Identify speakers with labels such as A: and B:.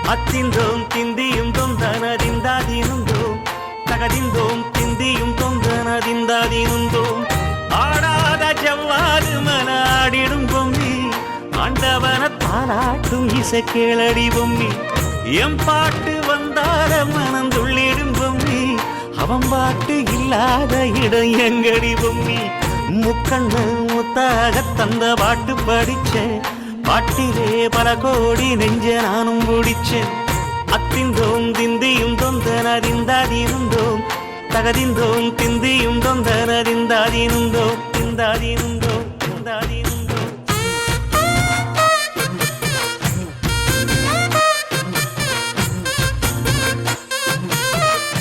A: அத்திந்தோம் திந்தியும் தொந்தனதிந்தாதினுந்தோம் தகதிந்தோம் திந்தியும் தொந்தனதிந்தாதினுந்தோம் ஆடாத ஜவ்வாது மன ஆடிடும் பொம்மி ஆண்டவன தாலாட்டும் இசை கேளடி பொம்மி எம் பாட்டு வந்தார மனம் துள்ளிடும் பொம்மி அவன் பாட்டு இல்லாத இடம் எங்கடி பொம்மி முக்கண்ணு முத்தாக தந்த பாட்டு படிச்சேன் பாட்டிலே பல கோடி நெஞ்ச நானும் முடிச்சேன் அத்திந்தோம் திந்தியும் தொந்தனதிந்தாதினுந்தோம் தகதிந்தோம் திந்தியும் தொந்தனதிந்தாதினுந்தோம் திந்தாதினுந்தோம்